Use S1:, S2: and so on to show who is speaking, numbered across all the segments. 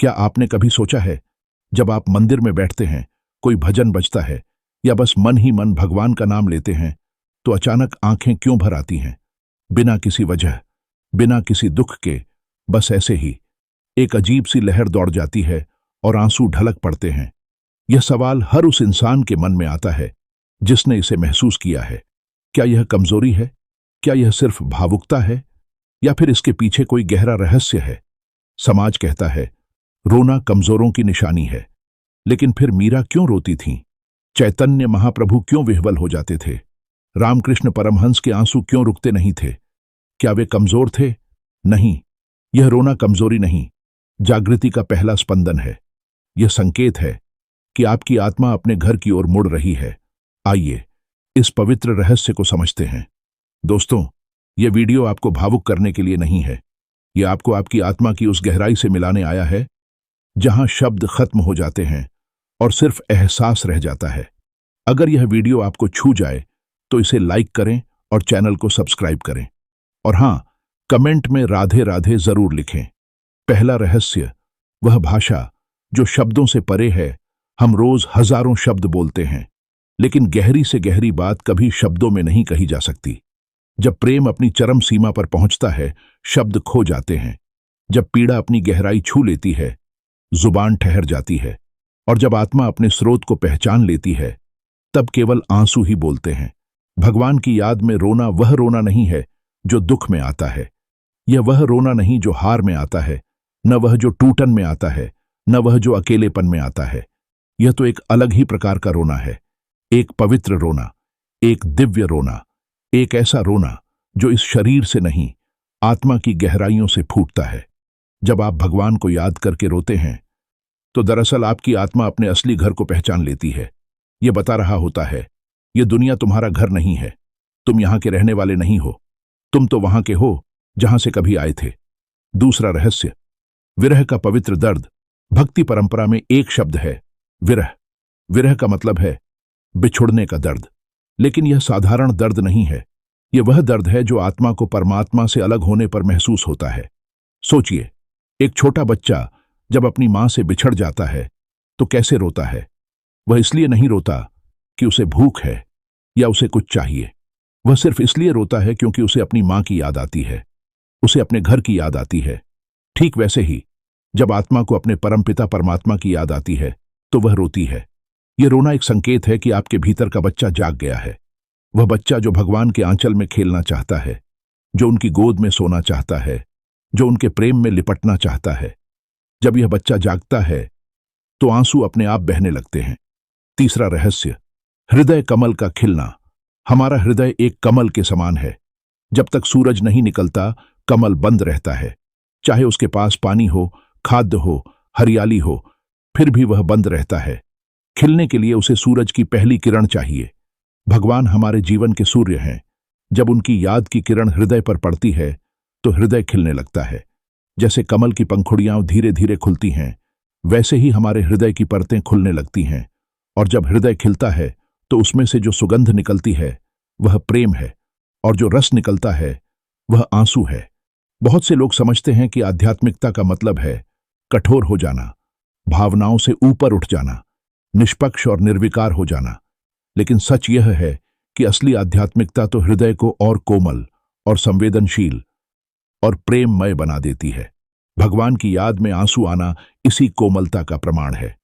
S1: क्या आपने कभी सोचा है, जब आप मंदिर में बैठते हैं, कोई भजन बजता है या बस मन ही मन भगवान का नाम लेते हैं, तो अचानक आंखें क्यों भर आती हैं? बिना किसी वजह, बिना किसी दुख के, बस ऐसे ही एक अजीब सी लहर दौड़ जाती है और आंसू ढलक पड़ते हैं। यह सवाल हर उस इंसान के मन में आता है जिसने इसे महसूस किया है। क्या यह कमजोरी है? क्या यह सिर्फ भावुकता है? या फिर इसके पीछे कोई गहरा रहस्य है? समाज कहता है रोना कमजोरों की निशानी है, लेकिन फिर मीरा क्यों रोती थीं? चैतन्य महाप्रभु क्यों विह्वल हो जाते थे? रामकृष्ण परमहंस के आंसू क्यों रुकते नहीं थे? क्या वे कमजोर थे? नहीं, यह रोना कमजोरी नहीं, जागृति का पहला स्पंदन है। यह संकेत है कि आपकी आत्मा अपने घर की ओर मुड़ रही है। आइए इस पवित्र रहस्य को समझते हैं। दोस्तों, यह वीडियो आपको भावुक करने के लिए नहीं है। यह आपको आपकी आत्मा की उस गहराई से मिलाने आया है जहां शब्द खत्म हो जाते हैं और सिर्फ एहसास रह जाता है। अगर यह वीडियो आपको छू जाए तो इसे लाइक करें और चैनल को सब्सक्राइब करें। और हां, कमेंट में राधे राधे जरूर लिखें। पहला रहस्य, वह भाषा जो शब्दों से परे है। हम रोज हजारों शब्द बोलते हैं, लेकिन गहरी से गहरी बात कभी शब्दों में नहीं कही जा सकती। जब प्रेम अपनी चरम सीमा पर पहुंचता है, शब्द खो जाते हैं। जब पीड़ा अपनी गहराई छू लेती है, जुबान ठहर जाती है। और जब आत्मा अपने स्रोत को पहचान लेती है, तब केवल आंसू ही बोलते हैं। भगवान की याद में रोना वह रोना नहीं है जो दुख में आता है। यह वह रोना नहीं जो हार में आता है, न वह जो टूटन में आता है, न वह जो अकेलेपन में आता है। यह तो एक अलग ही प्रकार का रोना है। एक पवित्र रोना, एक दिव्य रोना, एक ऐसा रोना जो इस शरीर से नहीं, आत्मा की गहराइयों से फूटता है। जब आप भगवान को याद करके रोते हैं, तो दरअसल आपकी आत्मा अपने असली घर को पहचान लेती है। यह बता रहा होता है, यह दुनिया तुम्हारा घर नहीं है। तुम यहां के रहने वाले नहीं हो। तुम तो वहां के हो जहां से कभी आए थे। दूसरा रहस्य, विरह का पवित्र दर्द। भक्ति परंपरा में एक शब्द है, विरह। विरह का मतलब है बिछुड़ने का दर्द। लेकिन यह साधारण दर्द नहीं है। यह वह दर्द है जो आत्मा को परमात्मा से अलग होने पर महसूस होता है। सोचिए, एक छोटा बच्चा जब अपनी मां से बिछड़ जाता है तो कैसे रोता है? वह इसलिए नहीं रोता कि उसे भूख है या उसे कुछ चाहिए। वह सिर्फ इसलिए रोता है क्योंकि उसे अपनी मां की याद आती है, उसे अपने घर की याद आती है। ठीक वैसे ही जब आत्मा को अपने परमपिता परमात्मा की याद आती है तो वह रोती है। यह रोना एक संकेत है कि आपके भीतर का बच्चा जाग गया है। वह बच्चा जो भगवान के आंचल में खेलना चाहता है, जो उनकी गोद में सोना चाहता है, जो उनके प्रेम में लिपटना चाहता है। जब यह बच्चा जागता है तो आंसू अपने आप बहने लगते हैं। तीसरा रहस्य, हृदय कमल का खिलना। हमारा हृदय एक कमल के समान है। जब तक सूरज नहीं निकलता, कमल बंद रहता है। चाहे उसके पास पानी हो, खाद्य हो, हरियाली हो, फिर भी वह बंद रहता है। खिलने के लिए उसे सूरज की पहली किरण चाहिए। भगवान हमारे जीवन के सूर्य हैं। जब उनकी याद की किरण हृदय पर पड़ती है तो हृदय खिलने लगता है। जैसे कमल की पंखुड़ियां धीरे धीरे खुलती हैं, वैसे ही हमारे हृदय की परतें खुलने लगती हैं। और जब हृदय खिलता है तो उसमें से जो सुगंध निकलती है वह प्रेम है, और जो रस निकलता है वह आंसू है। बहुत से लोग समझते हैं कि आध्यात्मिकता का मतलब है कठोर हो जाना, भावनाओं से ऊपर उठ जाना, निष्पक्ष और निर्विकार हो जाना। लेकिन सच यह है कि असली आध्यात्मिकता तो हृदय को और कोमल और संवेदनशील और प्रेममय बना देती है। भगवान की याद में आंसू आना इसी कोमलता का प्रमाण है।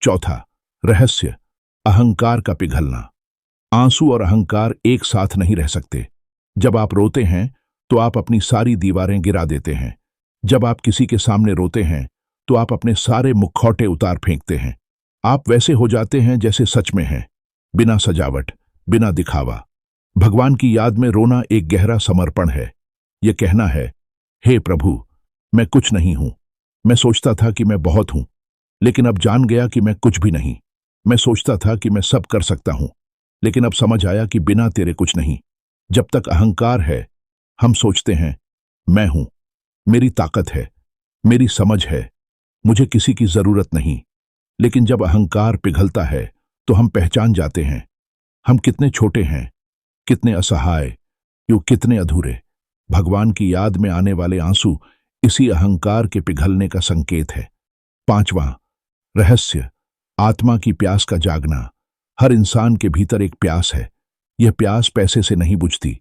S1: चौथा रहस्य, अहंकार का पिघलना। आंसू और अहंकार एक साथ नहीं रह सकते। जब आप रोते हैं तो आप अपनी सारी दीवारें गिरा देते हैं। जब आप किसी के सामने रोते हैं तो आप अपने सारे मुखौटे उतार फेंकते हैं। आप वैसे हो जाते हैं जैसे सच में हैं, बिना सजावट, बिना दिखावा। भगवान की याद में रोना एक गहरा समर्पण है। यह कहना है, हे प्रभु, मैं कुछ नहीं हूं। मैं सोचता था कि मैं बहुत हूं, लेकिन अब जान गया कि मैं कुछ भी नहीं। मैं सोचता था कि मैं सब कर सकता हूं, लेकिन अब समझ आया कि बिना तेरे कुछ नहीं। जब तक अहंकार है, हम सोचते हैं मैं हूं, मेरी ताकत है, मेरी समझ है, मुझे किसी की जरूरत नहीं। लेकिन जब अहंकार पिघलता है तो हम पहचान जाते हैं हम कितने छोटे हैं, कितने असहाय, यूं कितने अधूरे। भगवान की याद में आने वाले आंसू इसी अहंकार के पिघलने का संकेत है। 5वां रहस्य, आत्मा की प्यास का जागना। हर इंसान के भीतर एक प्यास है। यह प्यास पैसे से नहीं बुझती,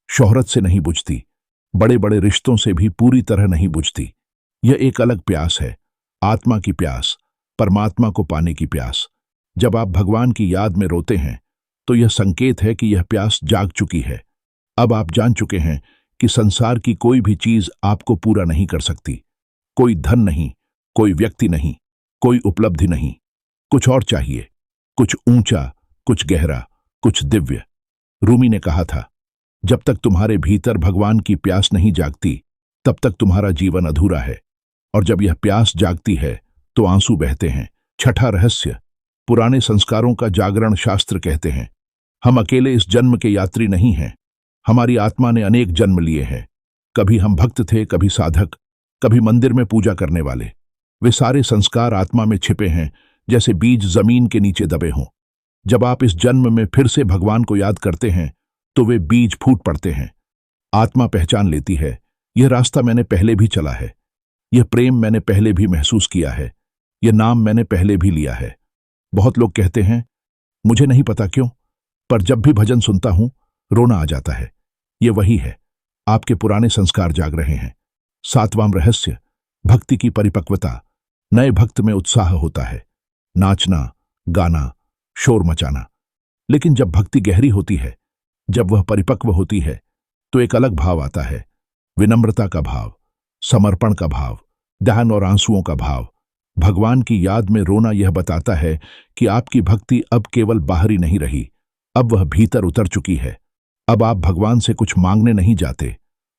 S1: शोहरत से नहीं बुझती, बड़े बड़े रिश्तों से भी पूरी तरह नहीं बुझती। यह एक अलग प्यास है, आत्मा की प्यास, परमात्मा को पाने की प्यास। जब आप भगवान की याद में रोते हैं तो यह संकेत है कि यह प्यास जाग चुकी है। अब आप जान चुके हैं कि संसार की कोई भी चीज आपको पूरा नहीं कर सकती। कोई धन नहीं, कोई व्यक्ति नहीं, कोई उपलब्धि नहीं। कुछ और चाहिए, कुछ ऊंचा, कुछ गहरा, कुछ दिव्य। रूमी ने कहा था, जब तक तुम्हारे भीतर भगवान की प्यास नहीं जागती तब तक तुम्हारा जीवन अधूरा है, और जब यह प्यास जागती है तो आंसू बहते हैं। 6ठा रहस्य, पुराने संस्कारों का जागरण। शास्त्र कहते हैं, हम अकेले इस जन्म के यात्री नहीं हैं, हमारी आत्मा ने अनेक जन्म लिए हैं। कभी हम भक्त थे, कभी साधक, कभी मंदिर में पूजा करने वाले। वे सारे संस्कार आत्मा में छिपे हैं, जैसे बीज जमीन के नीचे दबे हों। जब आप इस जन्म में फिर से भगवान को याद करते हैं तो वे बीज फूट पड़ते हैं। आत्मा पहचान लेती है, यह रास्ता मैंने पहले भी चला है, यह प्रेम मैंने पहले भी महसूस किया है, यह नाम मैंने पहले भी लिया है। बहुत लोग कहते हैं, मुझे नहीं पता क्यों, पर जब भी भजन सुनता हूं रोना आ जाता है। यह वही है, आपके पुराने संस्कार जाग रहे हैं। 7वां रहस्य, भक्ति की परिपक्वता। नए भक्त में उत्साह होता है, नाचना, गाना, शोर मचाना। लेकिन जब भक्ति गहरी होती है, जब वह परिपक्व होती है, तो एक अलग भाव आता है, विनम्रता का भाव, समर्पण का भाव, ध्यान और आंसुओं का भाव। भगवान की याद में रोना यह बताता है कि आपकी भक्ति अब केवल बाहरी नहीं रही, अब वह भीतर उतर चुकी है। अब आप भगवान से कुछ मांगने नहीं जाते,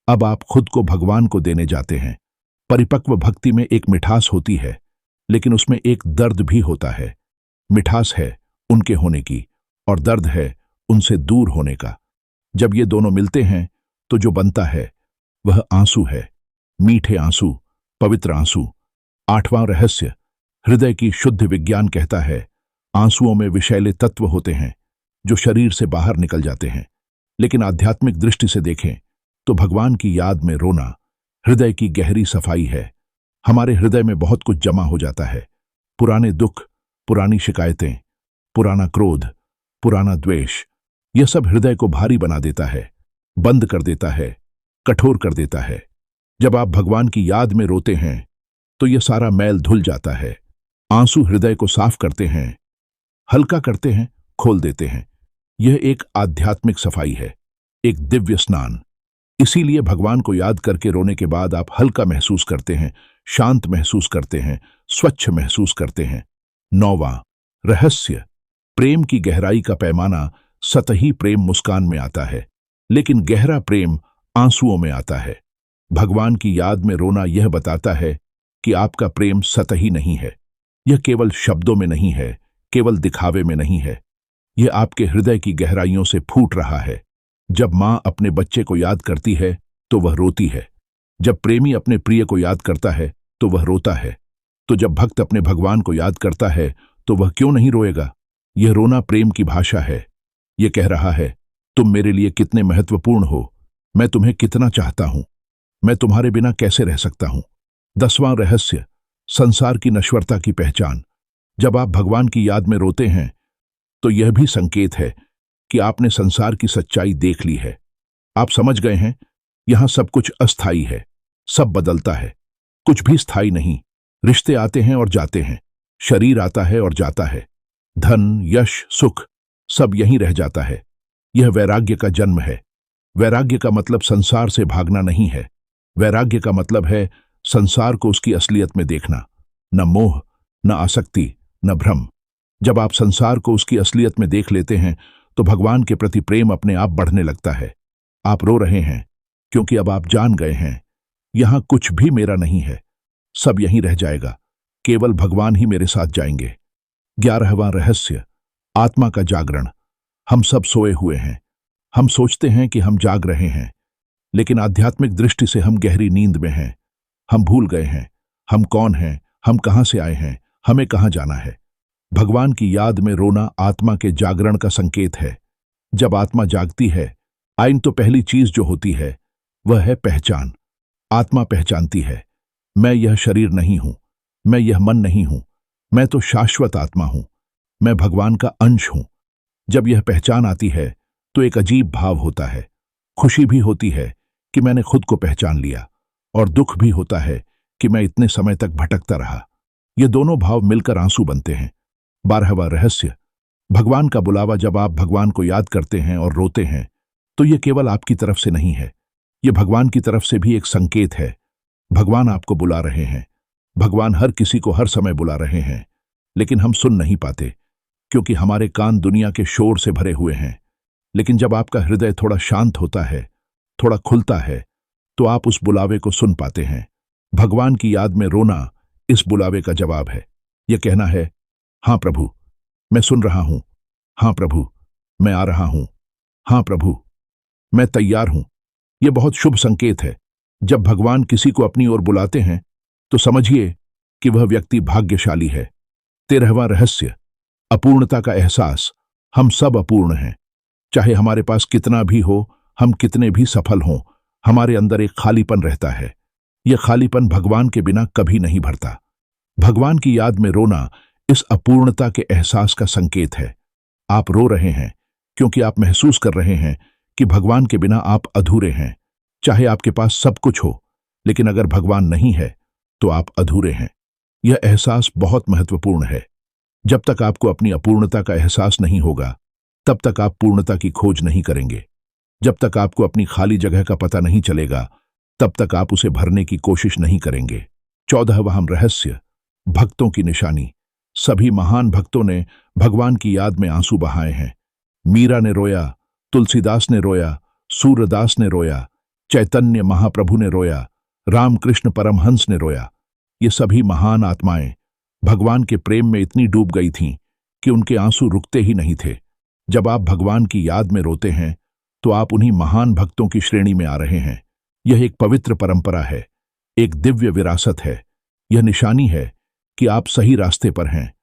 S1: अब आप खुद को भगवान को देने जाते हैं। परिपक्व भक्ति में एक मिठास होती है, लेकिन उसमें एक दर्द भी होता है। मिठास है उनके होने की, और दर्द है उनसे दूर होने का। जब ये दोनों मिलते हैं तो जो बनता है वह आंसू है, मीठे आंसू, पवित्र आंसू। 8वां रहस्य, हृदय की शुद्ध। विज्ञान कहता है, आंसुओं में विषैले तत्व होते हैं जो शरीर से बाहर निकल जाते हैं। लेकिन आध्यात्मिक दृष्टि से देखें तो भगवान की याद में रोना हृदय की गहरी सफाई है। हमारे हृदय में बहुत कुछ जमा हो जाता है, पुराने दुख, पुरानी शिकायतें, पुराना क्रोध, पुराना द्वेष। यह सब हृदय को भारी बना देता है, बंद कर देता है, कठोर कर देता है। जब आप भगवान की याद में रोते हैं तो यह सारा मैल धुल जाता है। आंसू हृदय को साफ करते हैं, हल्का करते हैं, खोल देते हैं। यह एक आध्यात्मिक सफाई है, एक दिव्य स्नान। इसीलिए भगवान को याद करके रोने के बाद आप हल्का महसूस करते हैं, शांत महसूस करते हैं, स्वच्छ महसूस करते हैं। 9वां रहस्य, प्रेम की गहराई का पैमाना। सतही प्रेम मुस्कान में आता है, लेकिन गहरा प्रेम आंसुओं में आता है। भगवान की याद में रोना यह बताता है कि आपका प्रेम सतही नहीं है। यह केवल शब्दों में नहीं है, केवल दिखावे में नहीं है। यह आपके हृदय की गहराइयों से फूट रहा है। जब मां अपने बच्चे को याद करती है तो वह रोती है। जब प्रेमी अपने प्रिय को याद करता है तो वह रोता है। तो जब भक्त अपने भगवान को याद करता है तो वह क्यों नहीं रोएगा? यह रोना प्रेम की भाषा है। यह कह रहा है, तुम मेरे लिए कितने महत्वपूर्ण हो, मैं तुम्हें कितना चाहता हूं, मैं तुम्हारे बिना कैसे रह सकता हूं। 10वां रहस्य, संसार की नश्वरता की पहचान। जब आप भगवान की याद में रोते हैं तो यह भी संकेत है कि आपने संसार की सच्चाई देख ली है। आप समझ गए हैं, यहां सब कुछ अस्थाई है, सब बदलता है, कुछ भी स्थायी नहीं। रिश्ते आते हैं और जाते हैं, शरीर आता है और जाता है, धन, यश, सुख सब यहीं रह जाता है। यह वैराग्य का जन्म है। वैराग्य का मतलब संसार से भागना नहीं है। वैराग्य का मतलब है संसार को उसकी असलियत में देखना, न मोह, न आसक्ति, न भ्रम। जब आप संसार को उसकी असलियत में देख लेते हैं तो भगवान के प्रति प्रेम अपने आप बढ़ने लगता है। आप रो रहे हैं क्योंकि अब आप जान गए हैं, यहां कुछ भी मेरा नहीं है, सब यहीं रह जाएगा, केवल भगवान ही मेरे साथ जाएंगे। 11वां रहस्य, आत्मा का जागरण। हम सब सोए हुए हैं, हम सोचते हैं कि हम जाग रहे हैं, लेकिन आध्यात्मिक दृष्टि से हम गहरी नींद में हैं। हम भूल गए हैं हम कौन हैं, हम कहां से आए हैं, हमें कहां जाना है। भगवान की याद में रोना आत्मा के जागरण का संकेत है। जब आत्मा जागती है, आइन तो पहली चीज जो होती है वह है पहचान। आत्मा पहचानती है, मैं यह शरीर नहीं हूं, मैं यह मन नहीं हूं, मैं तो शाश्वत आत्मा हूं, मैं भगवान का अंश हूं। जब यह पहचान आती है तो एक अजीब भाव होता है। खुशी भी होती है कि मैंने खुद को पहचान लिया, और दुख भी होता है कि मैं इतने समय तक भटकता रहा। ये दोनों भाव मिलकर आंसू बनते हैं। 12वां रहस्य, भगवान का बुलावा। जब आप भगवान को याद करते हैं और रोते हैं तो यह केवल आपकी तरफ से नहीं है, यह भगवान की तरफ से भी एक संकेत है। भगवान आपको बुला रहे हैं। भगवान हर किसी को हर समय बुला रहे हैं, लेकिन हम सुन नहीं पाते क्योंकि हमारे कान दुनिया के शोर से भरे हुए हैं। लेकिन जब आपका हृदय थोड़ा शांत होता है, थोड़ा खुलता है, तो आप उस बुलावे को सुन पाते हैं। भगवान की याद में रोना इस बुलावे का जवाब है। यह कहना है, हाँ प्रभु, मैं सुन रहा हूं। हाँ प्रभु, मैं आ रहा हूं। हाँ प्रभु, मैं तैयार हूं। यह बहुत शुभ संकेत है। जब भगवान किसी को अपनी ओर बुलाते हैं तो समझिए कि वह व्यक्ति भाग्यशाली है। 13वां रहस्य, अपूर्णता का एहसास। हम सब अपूर्ण हैं। चाहे हमारे पास कितना भी हो, हम कितने भी सफल हों, हमारे अंदर एक खालीपन रहता है। यह खालीपन भगवान के बिना कभी नहीं भरता। भगवान की याद में रोना इस अपूर्णता के एहसास का संकेत है। आप रो रहे हैं क्योंकि आप महसूस कर रहे हैं कि भगवान के बिना आप अधूरे हैं। चाहे आपके पास सब कुछ हो, लेकिन अगर भगवान नहीं है तो आप अधूरे हैं। यह एहसास बहुत महत्वपूर्ण है। जब तक आपको अपनी अपूर्णता का एहसास नहीं होगा, तब तक आप पूर्णता की खोज नहीं करेंगे। जब तक आपको अपनी खाली जगह का पता नहीं चलेगा, तब तक आप उसे भरने की कोशिश नहीं करेंगे। 14वां रहस्य, भक्तों की निशानी। सभी महान भक्तों ने भगवान की याद में आंसू बहाए हैं। मीरा ने रोया, तुलसीदास ने रोया, सूरदास ने रोया, चैतन्य महाप्रभु ने रोया, रामकृष्ण परमहंस ने रोया। ये सभी महान आत्माएं भगवान के प्रेम में इतनी डूब गई थीं कि उनके आंसू रुकते ही नहीं थे। जब आप भगवान की याद में रोते हैं तो आप उन्हीं महान भक्तों की श्रेणी में आ रहे हैं। यह एक पवित्र परंपरा है, एक दिव्य विरासत है। यह निशानी है कि आप सही रास्ते पर हैं।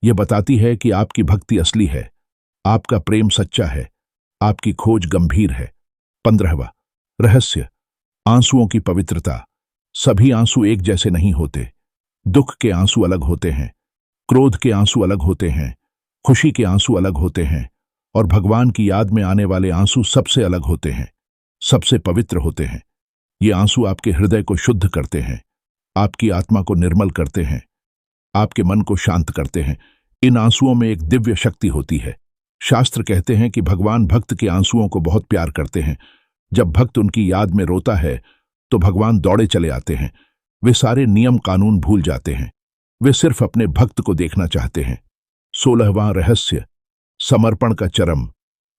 S1: यह बताती है कि आपकी भक्ति असली है, आपका प्रेम सच्चा है, आपकी खोज गंभीर है। 15वां रहस्य, आंसुओं की पवित्रता। सभी आंसू एक जैसे नहीं होते। दुख के आंसू अलग होते हैं, क्रोध के आंसू अलग होते हैं, खुशी के आंसू अलग होते हैं, और भगवान की याद में आने वाले आंसू सबसे अलग होते हैं, सबसे पवित्र होते हैं। ये आंसू आपके हृदय को शुद्ध करते हैं, आपकी आत्मा को निर्मल करते हैं, आपके मन को शांत करते हैं। इन आंसुओं में एक दिव्य शक्ति होती है। शास्त्र कहते हैं कि भगवान भक्त के आंसुओं को बहुत प्यार करते हैं। जब भक्त उनकी याद में रोता है तो भगवान दौड़े चले आते हैं। वे सारे नियम कानून भूल जाते हैं। वे सिर्फ अपने भक्त को देखना चाहते हैं। 16वां रहस्य, समर्पण का चरम।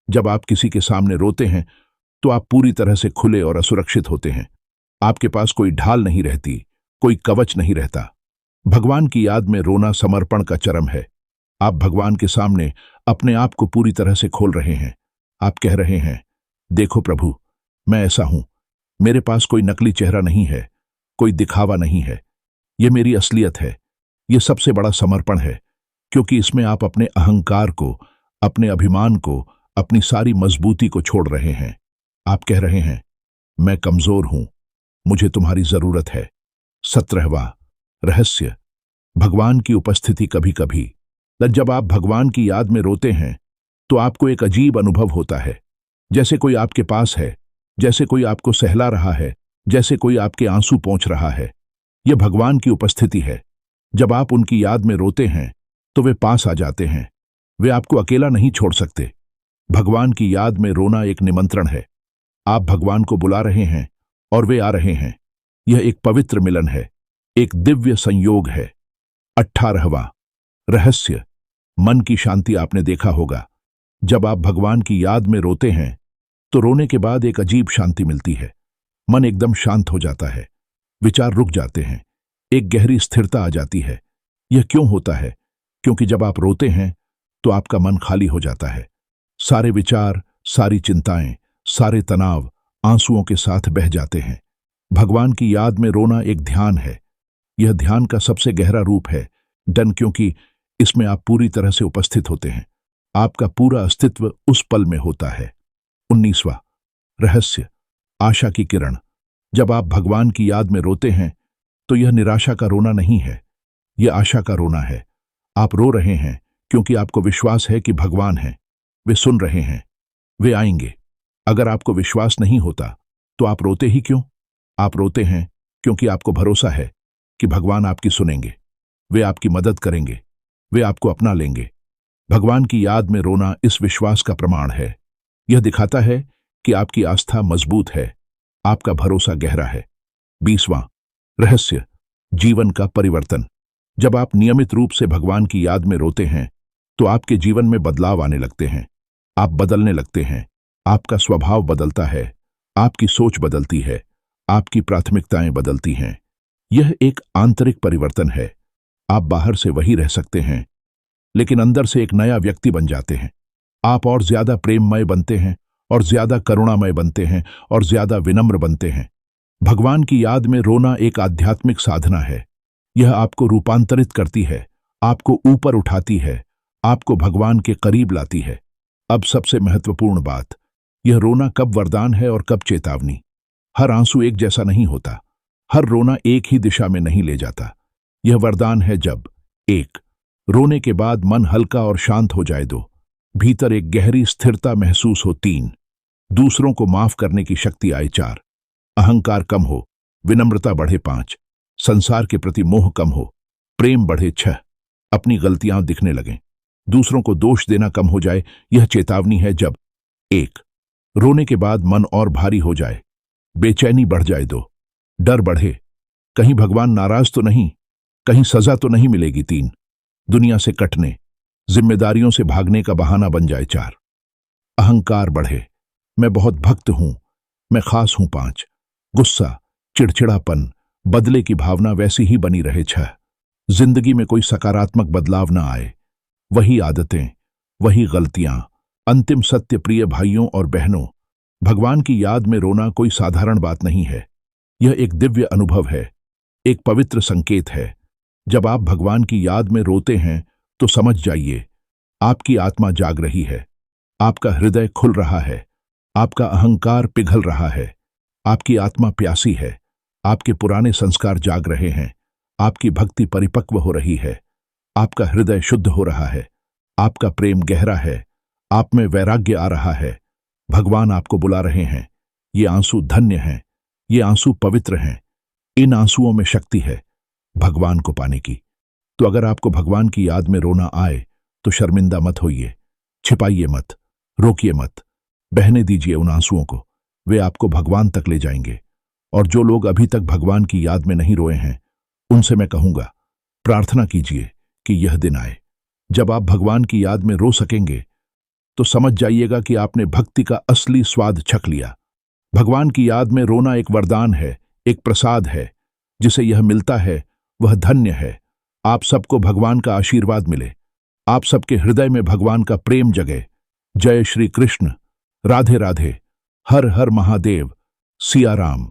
S1: जब आप किसी के सामने रोते हैं तो आप पूरी तरह से खुले और असुरक्षित होते हैं। आपके पास कोई ढाल नहीं रहती, कोई कवच नहीं रहता। भगवान की याद में रोना समर्पण का चरम है। आप भगवान के सामने अपने आप को पूरी तरह से खोल रहे हैं। आप कह रहे हैं, देखो प्रभु, मैं ऐसा हूं। मेरे पास कोई नकली चेहरा नहीं है, कोई दिखावा नहीं है। यह मेरी असलियत है। यह सबसे बड़ा समर्पण है, क्योंकि इसमें आप अपने अहंकार को, अपने अभिमान को, अपनी सारी मजबूती को छोड़ रहे हैं। आप कह रहे हैं, मैं कमजोर हूं, मुझे तुम्हारी जरूरत है। 17वां रहस्य, भगवान की उपस्थिति। कभी कभी जब आप भगवान की याद में रोते हैं तो आपको एक अजीब अनुभव होता है, जैसे कोई आपके पास है, जैसे कोई आपको सहला रहा है, जैसे कोई आपके आंसू पोंछ रहा है। यह भगवान की उपस्थिति है। जब आप उनकी याद में रोते हैं तो वे पास आ जाते हैं। वे आपको अकेला नहीं छोड़ सकते। भगवान की याद में रोना एक निमंत्रण है। आप भगवान को बुला रहे हैं और वे आ रहे हैं। यह एक पवित्र मिलन है, एक दिव्य संयोग है। 18वां रहस्य, मन की शांति। आपने देखा होगा, जब आप भगवान की याद में रोते हैं तो रोने के बाद एक अजीब शांति मिलती है। मन एकदम शांत हो जाता है, विचार रुक जाते हैं, एक गहरी स्थिरता आ जाती है। यह क्यों होता है? क्योंकि जब आप रोते हैं तो आपका मन खाली हो जाता है। सारे विचार, सारी चिंताएं, सारे तनाव आंसुओं के साथ बह जाते हैं। भगवान की याद में रोना एक ध्यान है। यह ध्यान का सबसे गहरा रूप है, क्योंकि इसमें आप पूरी तरह से उपस्थित होते हैं। आपका पूरा अस्तित्व उस पल में होता है। 19वां रहस्य, आशा की किरण। जब आप भगवान की याद में रोते हैं तो यह निराशा का रोना नहीं है, यह आशा का रोना है। आप रो रहे हैं क्योंकि आपको विश्वास है कि भगवान हैं, वे सुन रहे हैं, वे आएंगे। अगर आपको विश्वास नहीं होता तो आप रोते ही क्यों? आप रोते हैं क्योंकि आपको भरोसा है कि भगवान आपकी सुनेंगे, वे आपकी मदद करेंगे, वे आपको अपना लेंगे। भगवान की याद में रोना इस विश्वास का प्रमाण है। यह दिखाता है कि आपकी आस्था मजबूत है, आपका भरोसा गहरा है। 20वां रहस्य, जीवन का परिवर्तन। जब आप नियमित रूप से भगवान की याद में रोते हैं तो आपके जीवन में बदलाव आने लगते हैं। आप बदलने लगते हैं, आपका स्वभाव बदलता है, आपकी सोच बदलती है, आपकी प्राथमिकताएं बदलती हैं। यह एक आंतरिक परिवर्तन है। आप बाहर से वही रह सकते हैं, लेकिन अंदर से एक नया व्यक्ति बन जाते हैं। आप और ज्यादा प्रेममय बनते हैं, और ज्यादा करुणामय बनते हैं, और ज्यादा विनम्र बनते हैं। भगवान की याद में रोना एक आध्यात्मिक साधना है। यह आपको रूपांतरित करती है, आपको ऊपर उठाती है, आपको भगवान के करीब लाती है। अब सबसे महत्वपूर्ण बात, यह रोना कब वरदान है और कब चेतावनी। हर आंसू एक जैसा नहीं होता, हर रोना एक ही दिशा में नहीं ले जाता। यह वरदान है जब 1. रोने के बाद मन हल्का और शांत हो जाए। 2. भीतर एक गहरी स्थिरता महसूस हो। 3. दूसरों को माफ करने की शक्ति आए। 4. अहंकार कम हो, विनम्रता बढ़े। 5. संसार के प्रति मोह कम हो, प्रेम बढ़े। 6. अपनी गलतियां दिखने लगें, दूसरों को दोष देना कम हो जाए। यह चेतावनी है जब 1. रोने के बाद मन और भारी हो जाए, बेचैनी बढ़ जाए। 2. डर बढ़े, कहीं भगवान नाराज तो नहीं, कहीं सजा तो नहीं मिलेगी। 3. दुनिया से कटने, जिम्मेदारियों से भागने का बहाना बन जाए। 4. अहंकार बढ़े, मैं बहुत भक्त हूं, मैं खास हूं। 5. गुस्सा, चिड़चिड़ापन, बदले की भावना वैसी ही बनी रहे। 6. जिंदगी में कोई सकारात्मक बदलाव ना आए, वही आदतें, वही गलतियां। अंतिम सत्य, प्रिय भाइयों और बहनों, भगवान की याद में रोना कोई साधारण बात नहीं है। यह एक दिव्य अनुभव है, एक पवित्र संकेत है। जब आप भगवान की याद में रोते हैं तो समझ जाइए, आपकी आत्मा जाग रही है, आपका हृदय खुल रहा है, आपका अहंकार पिघल रहा है, आपकी आत्मा प्यासी है, आपके पुराने संस्कार जाग रहे हैं, आपकी भक्ति परिपक्व हो रही है, आपका हृदय शुद्ध हो रहा है, आपका प्रेम गहरा है, आप में वैराग्य आ रहा है। भगवान आपको बुला रहे हैं। ये आंसू धन्य हैं, ये आंसू पवित्र हैं, इन आंसुओं में शक्ति है भगवान को पाने की। तो अगर आपको भगवान की याद में रोना आए तो शर्मिंदा मत होइए, छिपाइए मत, रोकिए मत, बहने दीजिए उन आंसुओं को, वे आपको भगवान तक ले जाएंगे। और जो लोग अभी तक भगवान की याद में नहीं रोए हैं, उनसे मैं कहूंगा, प्रार्थना कीजिए कि यह दिन आए जब आप भगवान की याद में रो सकेंगे। तो समझ जाइएगा कि आपने भक्ति का असली स्वाद छक लिया। भगवान की याद में रोना एक वरदान है, एक प्रसाद है। जिसे यह मिलता है वह धन्य है। आप सबको भगवान का आशीर्वाद मिले, आप सबके हृदय में भगवान का प्रेम जगे। जय श्री कृष्ण, राधे राधे, हर हर महादेव, सिया राम।